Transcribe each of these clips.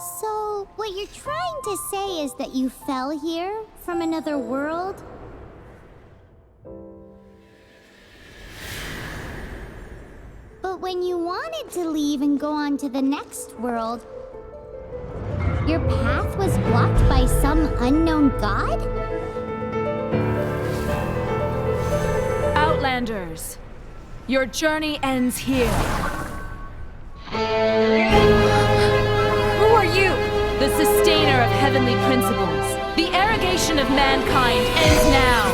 So, what you're trying to say is that you fell here from another world? But when you wanted to leave and go on to the next world, your path was blocked by some unknown god? Outlanders, your journey ends here. Who are you? The sustainer of heavenly principles. The arrogation of mankind ends now.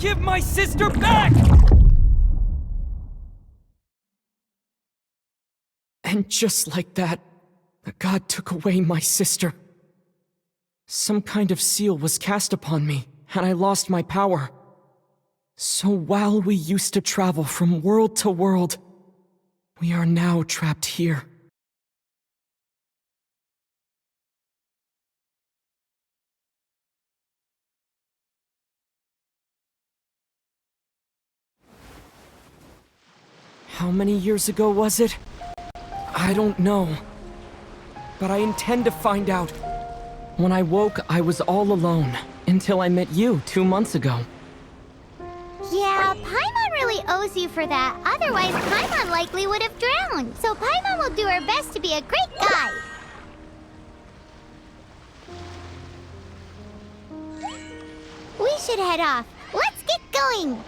Give my sister back! And just like that, the god took away my sister. Some kind of seal was cast upon me, and I lost my power. So while we used to travel from world to world, we are now trapped here. How many years ago was it? I don't know. But I intend to find out. When I woke, I was all alone, until I met you 2 months ago. Yeah, Paimon really owes you for that. Otherwise, Paimon likely would have drowned. So Paimon will do her best to be a great guide. We should head off. Let's get going!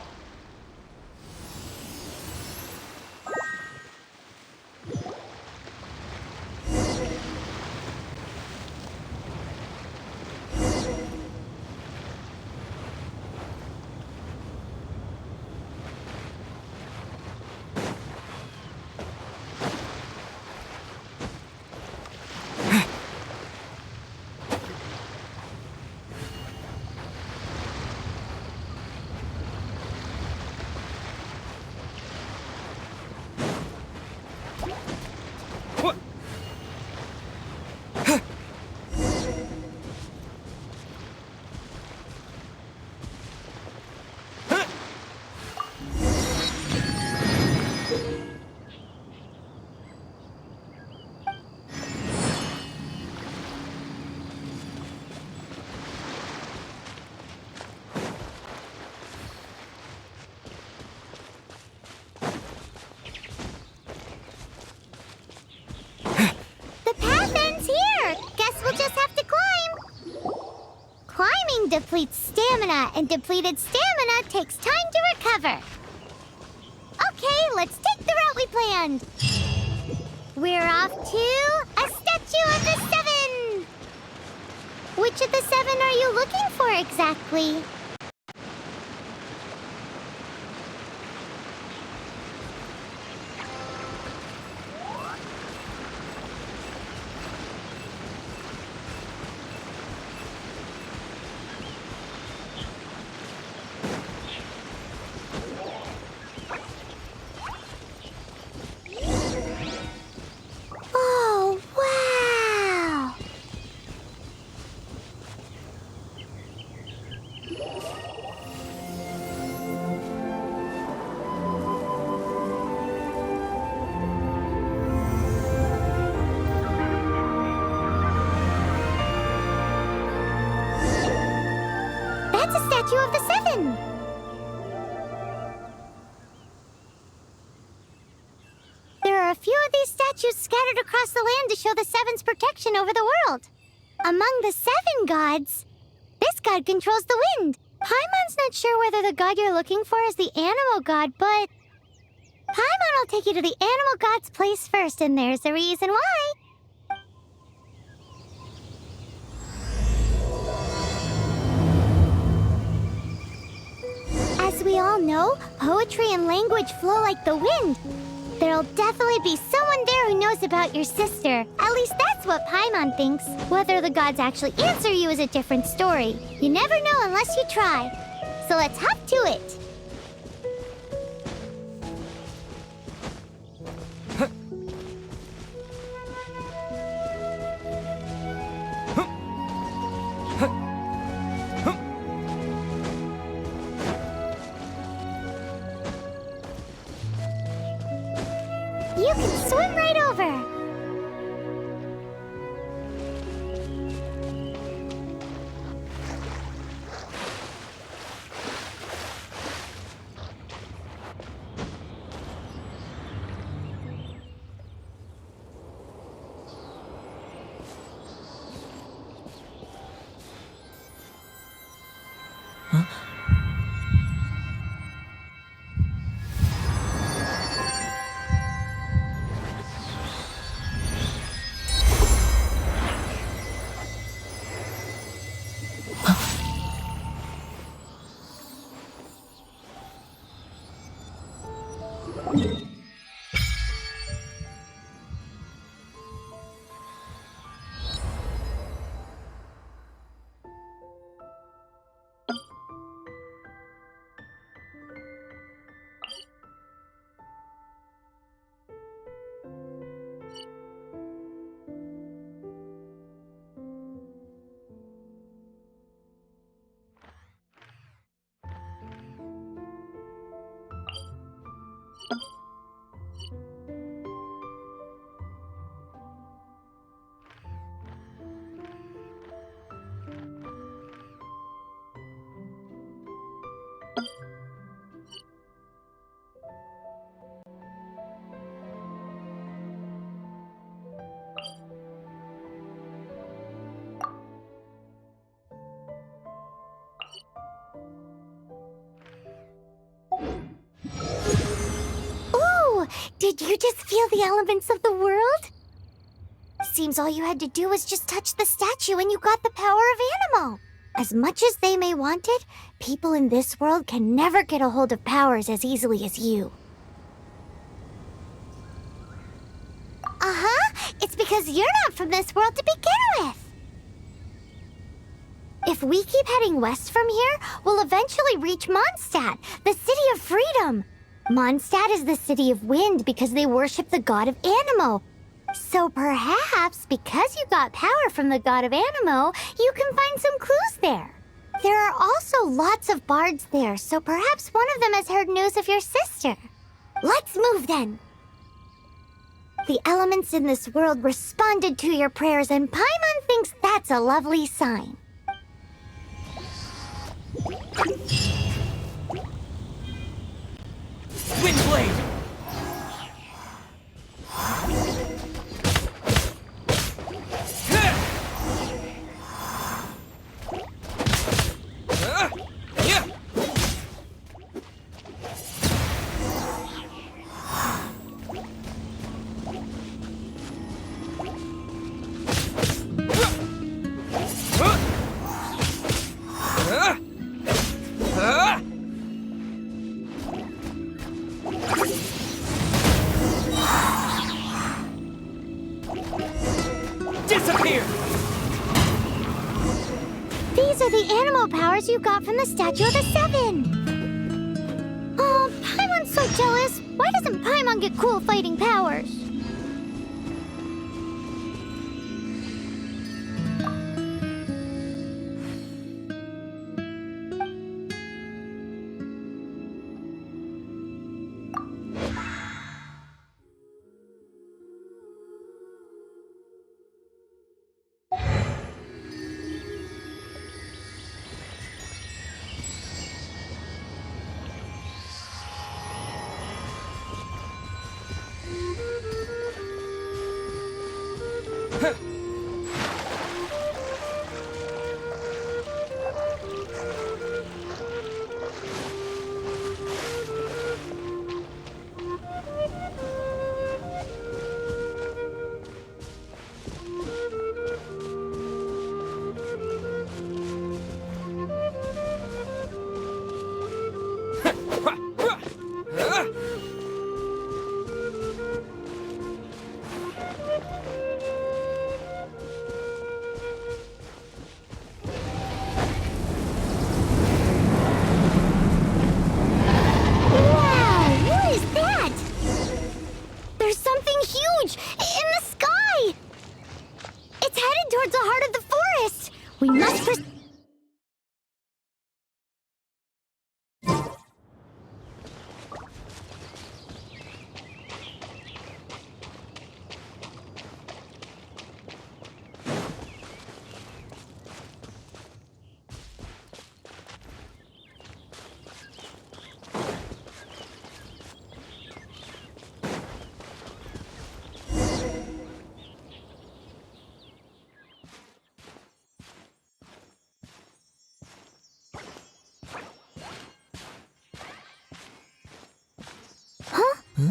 depletes stamina, and depleted stamina takes time to recover. Okay, let's take the route we planned. We're off to a statue of the seven. Which of the seven are you looking for exactly? Oh, wow! That's a statue of the seven! There are a few of these statues scattered across the land to show the Seven's protection over the world. Among the seven gods, this god controls the wind. Paimon's not sure whether the god you're looking for is the animal god, but Paimon will take you to the animal god's place first, and there's a reason why. As we all know, poetry and language flow like the wind. There'll definitely be someone there who knows about your sister. At least that's what Paimon thinks. Whether the gods actually answer you is a different story. You never know unless you try. So let's hop to it. You can swim right over. Did you just feel the elements of the world? Seems all you had to do was just touch the statue and you got the power of animal. As much as they may want it, people in this world can never get a hold of powers as easily as you. Uh-huh. It's because you're not from this world to begin with. If we keep heading west from here, we'll eventually reach Mondstadt, the city of freedom. Mondstadt is the city of wind because they worship the god of Anemo. So perhaps, because you got power from the god of Anemo, you can find some clues there. There are also lots of bards there, so perhaps one of them has heard news of your sister. Let's move then. The elements in this world responded to your prayers, and Paimon thinks that's a lovely sign. Windblade! powers you got from the Statue of the Seven. Oh, Paimon's so jealous. Why doesn't Paimon get cool fighting powers?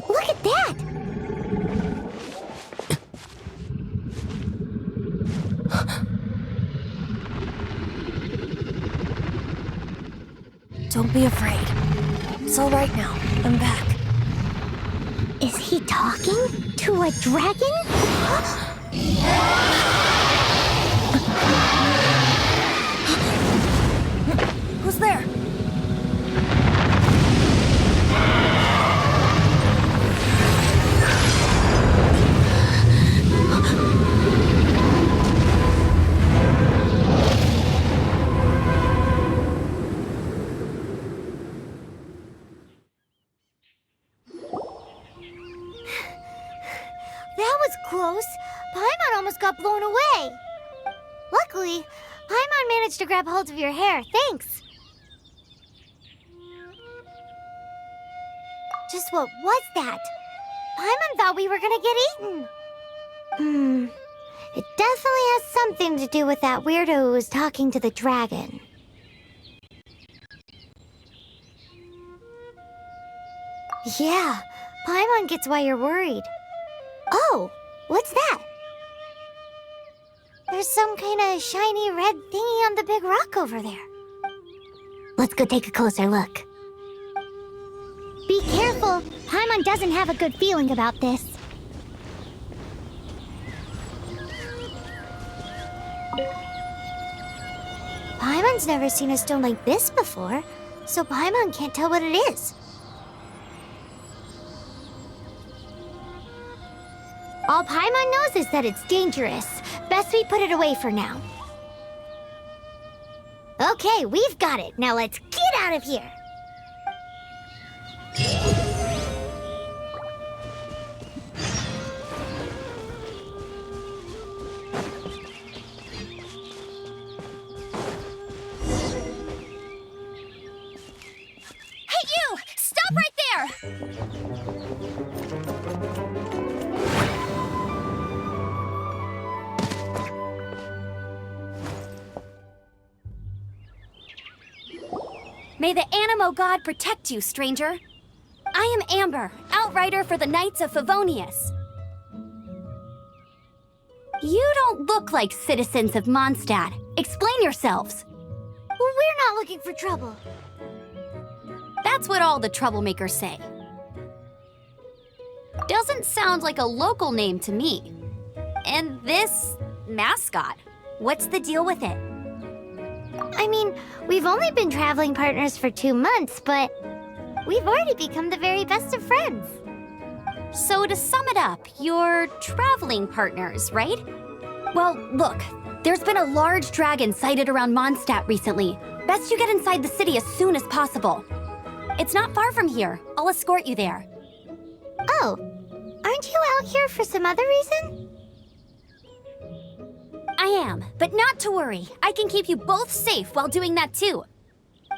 Look at that! Don't be afraid. It's all right now. I'm back. Is he talking to a dragon? Who's there? That was close. Paimon almost got blown away. Luckily, Paimon managed to grab hold of your hair. Thanks. Just what was that? Paimon thought we were gonna get eaten. It definitely has something to do with that weirdo who was talking to the dragon. Yeah, Paimon gets why you're worried. Oh, what's that? There's some kind of shiny red thingy on the big rock over there. Let's go take a closer look. Be careful. Paimon doesn't have a good feeling about this. Paimon's never seen a stone like this before, so Paimon can't tell what it is. All Paimon knows is that it's dangerous. Best we put it away for now. Okay, we've got it. Now let's get out of here. Hey, you! Stop right there! May the Animo God protect you, stranger. I am Amber, outrider for the Knights of Favonius. You don't look like citizens of Mondstadt. Explain yourselves. We're not looking for trouble. That's what all the troublemakers say. Doesn't sound like a local name to me. And this mascot, what's the deal with it? I mean, we've only been traveling partners for 2 months, but we've already become the very best of friends. So to sum it up, you're traveling partners, right? Well, look, there's been a large dragon sighted around Mondstadt recently. Best you get inside the city as soon as possible. It's not far from here. I'll escort you there. Oh, aren't you out here for some other reason? I am, but not to worry. I can keep you both safe while doing that too.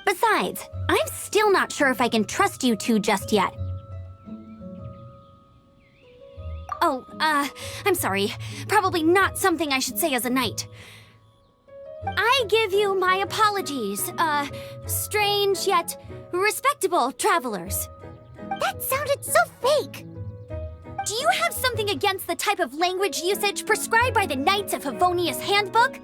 Besides, I'm still not sure if I can trust you two just yet. Oh, I'm sorry. Probably not something I should say as a knight. I give you my apologies, strange yet respectable travelers. That sounded so fake. Do you have something against the type of language usage prescribed by the Knights of Favonius Handbook?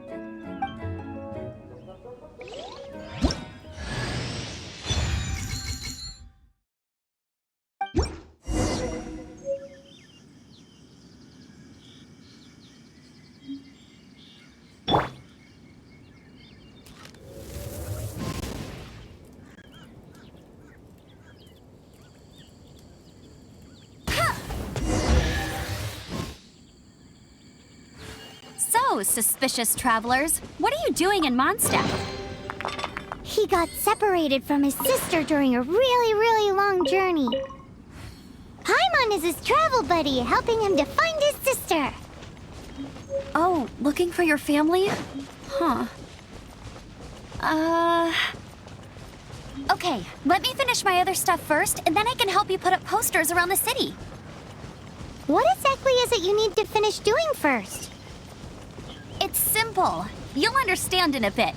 So, suspicious travelers, what are you doing in Mondstadt? He got separated from his sister during a really long journey. Paimon is his travel buddy, helping him to find his sister. Oh, looking for your family? Huh. Okay, let me finish my other stuff first, and then I can help you put up posters around the city. What exactly is it you need to finish doing first? It's simple. You'll understand in a bit.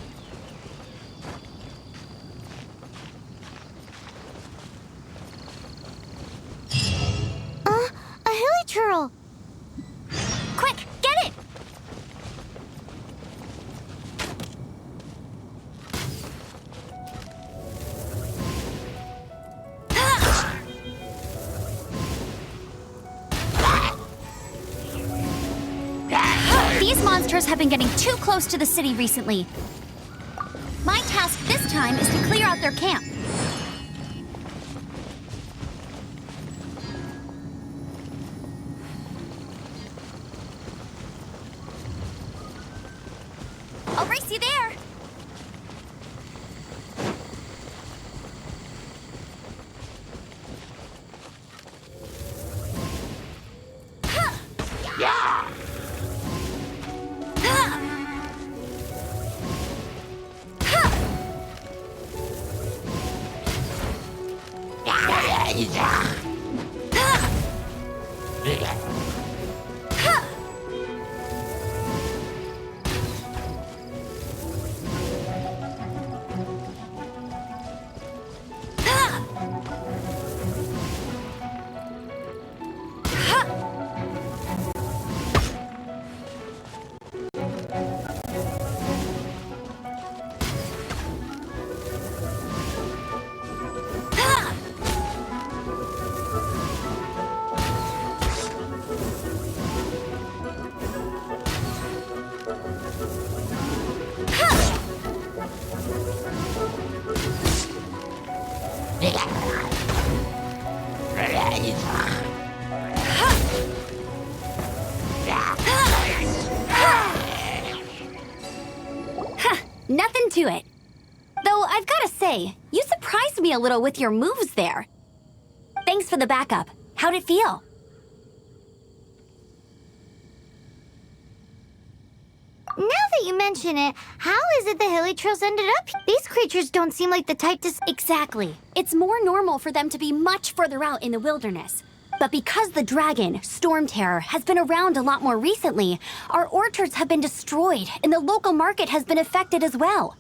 A hilichurl. Quick, get it! These monsters have been getting too close to the city recently. My task this time is to clear out their camp. I'll race you there. Nothing to it. Though I've gotta say, you surprised me a little with your moves there. Thanks for the backup. How'd it feel? Now that you mention it, how is it the hilichurls ended up here? These creatures don't seem like the type to... Exactly. It's more normal for them to be much further out in the wilderness. But because the dragon, Storm Terror, has been around a lot more recently, our orchards have been destroyed and the local market has been affected as well.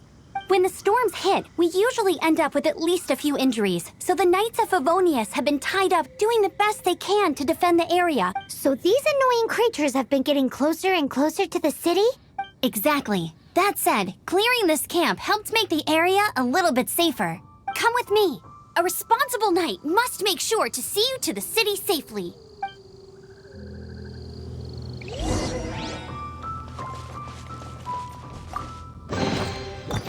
When the storms hit, we usually end up with at least a few injuries, so the Knights of Favonius have been tied up doing the best they can to defend the area. So these annoying creatures have been getting closer and closer to the city? Exactly. That said, clearing this camp helped make the area a little bit safer. Come with me. A responsible knight must make sure to see you to the city safely.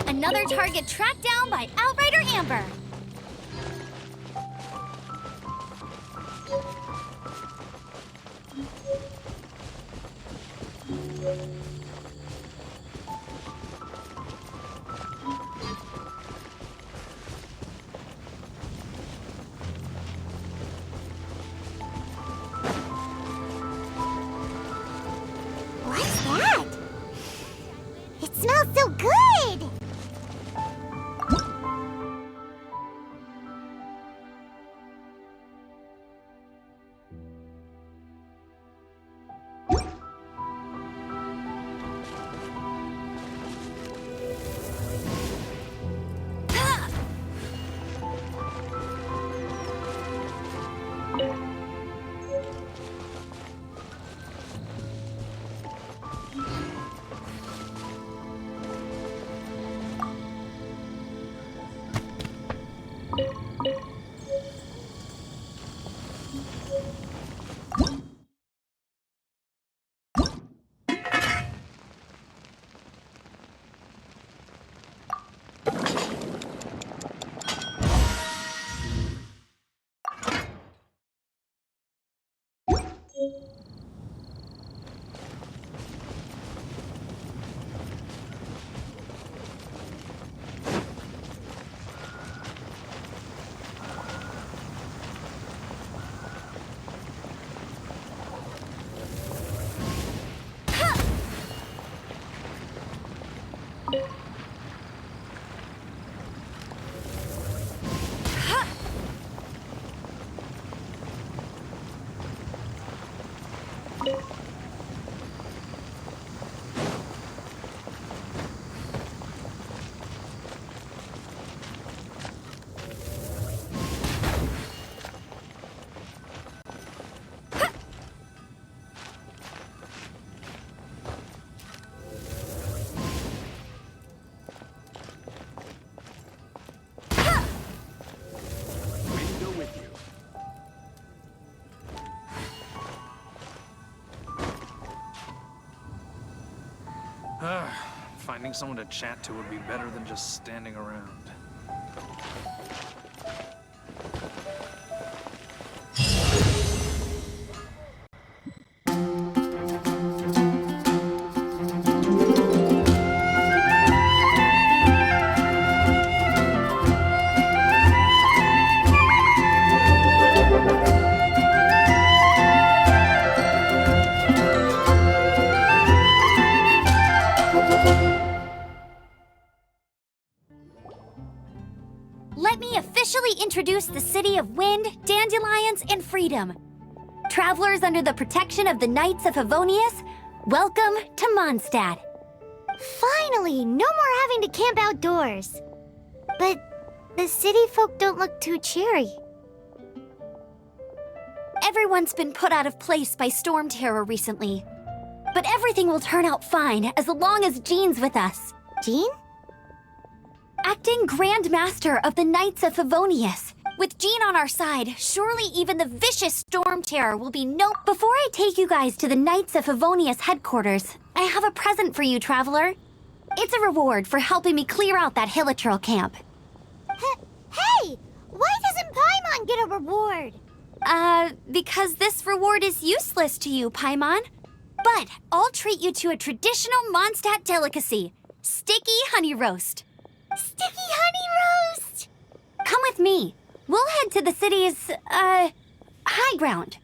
A Another target tracked down by Outrider Amber. What's that? It smells so good! Finding someone to chat to would be better than just standing around. Let me officially introduce the City of Wind, Dandelions, and Freedom. Travelers under the protection of the Knights of Favonius, welcome to Mondstadt. Finally, no more having to camp outdoors. But the city folk don't look too cheery. Everyone's been put out of place by storm terror recently. But everything will turn out fine as long as Jean's with us. Jean? Acting Grand Master of the Knights of Favonius. With Jean on our side, surely even the vicious storm terror will be no— Before I take you guys to the Knights of Favonius headquarters, I have a present for you, Traveler. It's a reward for helping me clear out that Hilichurl camp. Hey! Why doesn't Paimon get a reward? Because this reward is useless to you, Paimon. But I'll treat you to a traditional Mondstadt delicacy, sticky honey roast. Sticky honey roast! Come with me. We'll head to the city's, high ground.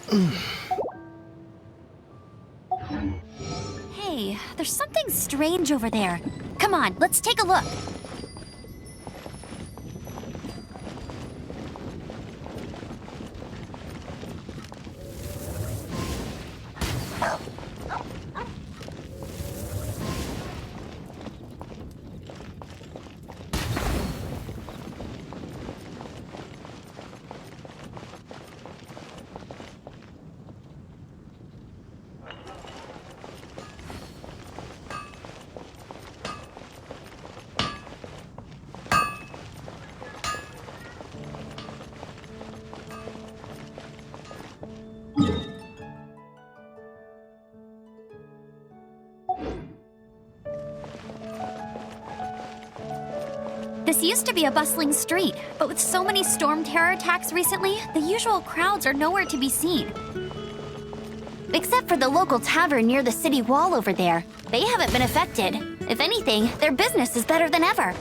Hmm. Hey, there's something strange over there. Come on, let's take a look. This used to be a bustling street, but with so many storm terror attacks recently, the usual crowds are nowhere to be seen. Except for the local tavern near the city wall over there. They haven't been affected. If anything, their business is better than ever.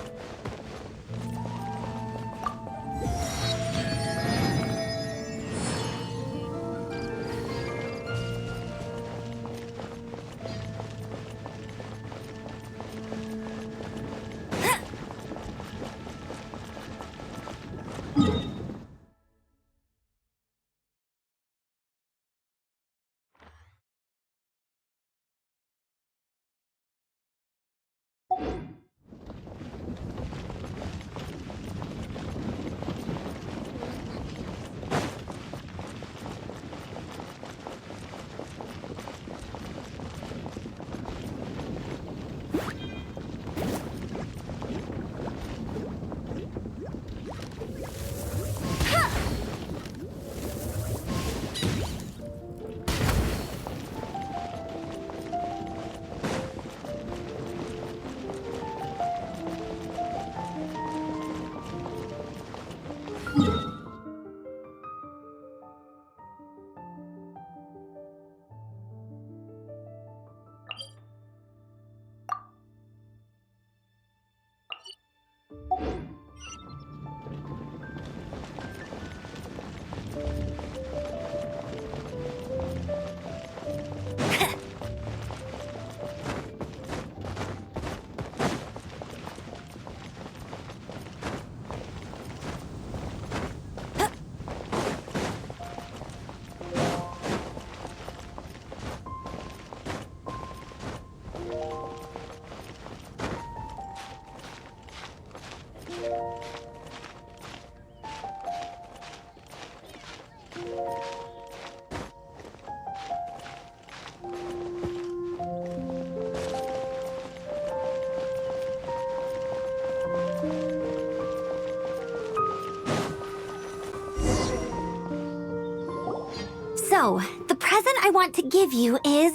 So, the present I want to give you is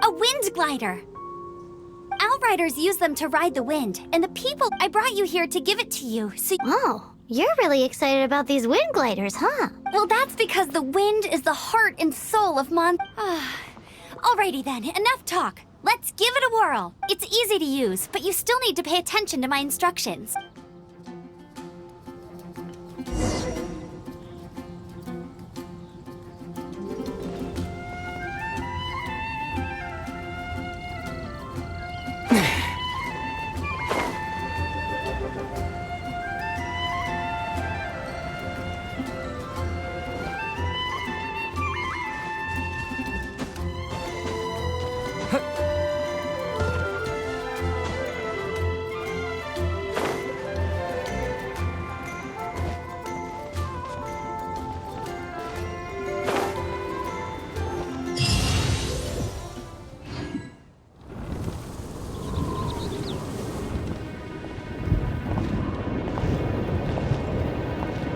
a wind glider. Outriders use them to ride the wind, and the people I brought you here to give it to you, so... Oh, you're really excited about these wind gliders, huh? Well, that's because the wind is the heart and soul of Alrighty then, enough talk. Let's give it a whirl. It's easy to use, but you still need to pay attention to my instructions.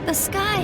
The sky...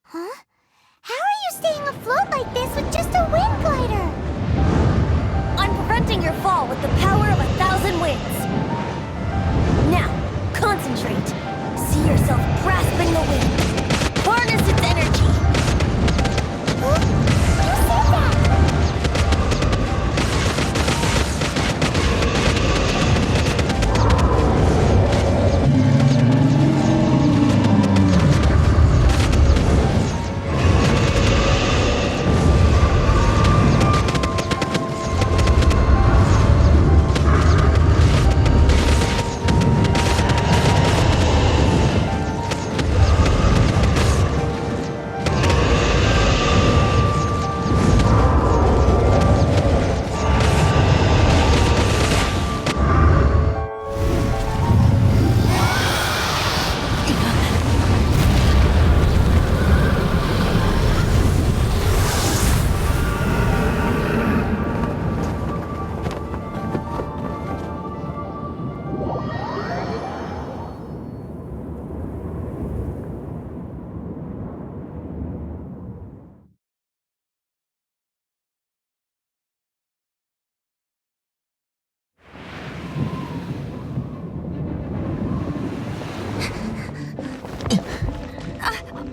Huh? How are you staying afloat like this with just a wind glider? I'm preventing your fall with the power of 1,000 winds. Now, concentrate. See yourself grasping the wind. Harness its energy. Huh? You said that!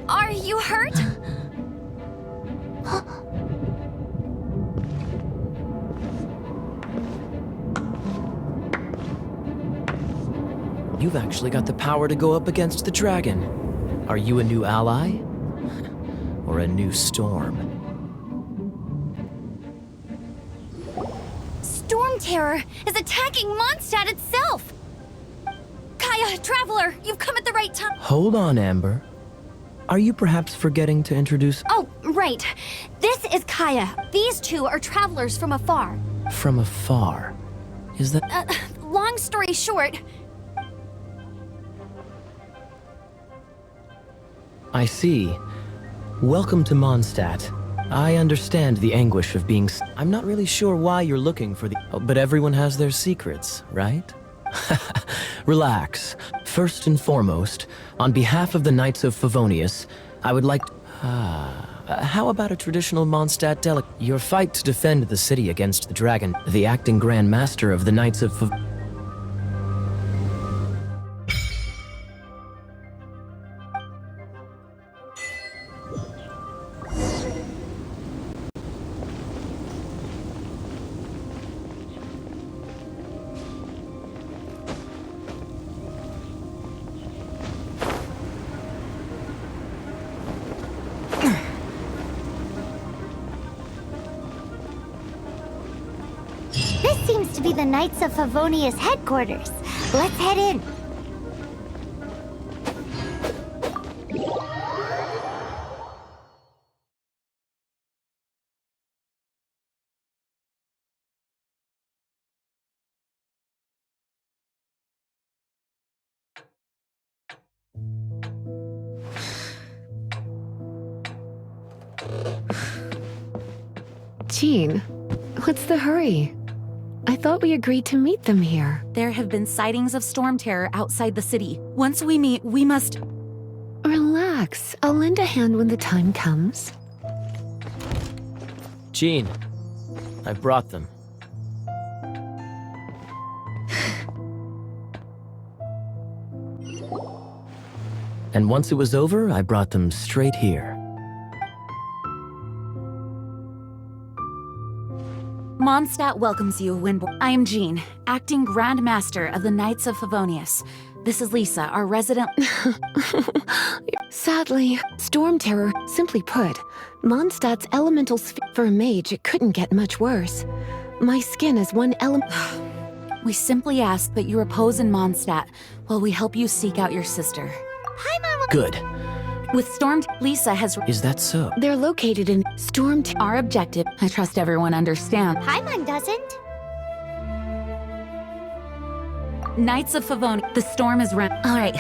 Are you hurt? You've actually got the power to go up against the dragon. Are you a new ally? Or a new storm? Storm Terror is attacking Mondstadt itself! Kaya, Traveler, you've come at the right time. Hold on, Amber. Are you perhaps forgetting to introduce... Oh, right. This is Kaya. These two are travelers from afar. From afar? Is that... Long story short... I see. Welcome to Mondstadt. I understand the anguish of being... I'm not really sure why you're looking for the... But everyone has their secrets, right? Relax. First and foremost, on behalf of the Knights of Favonius, I would like... how about a traditional Mondstadt delic... Your fight to defend the city against the dragon, the acting Grand Master of the Knights of Fav... seems to be the Knights of Favonius headquarters. Let's head in. Jean, what's the hurry? I thought we agreed to meet them here. There have been sightings of storm terror outside the city. Once we meet, we must... Relax. I'll lend a hand when the time comes. Jean, I brought them. And once it was over, I brought them straight here. Mondstadt welcomes you, Windborn. I am Jean, acting Grand Master of the Knights of Favonius. This is Lisa, our resident... Sadly, storm terror, simply put, Mondstadt's elemental sphere. For a mage, it couldn't get much worse. My skin is one element. We simply ask that you repose in Mondstadt while we help you seek out your sister. Hi, Mama. Good. With Storm, Lisa has... Is that so? They're located in storm terror. Our objective, I trust everyone understands. Paimon doesn't. Knights of Favonius, the storm is round. All right,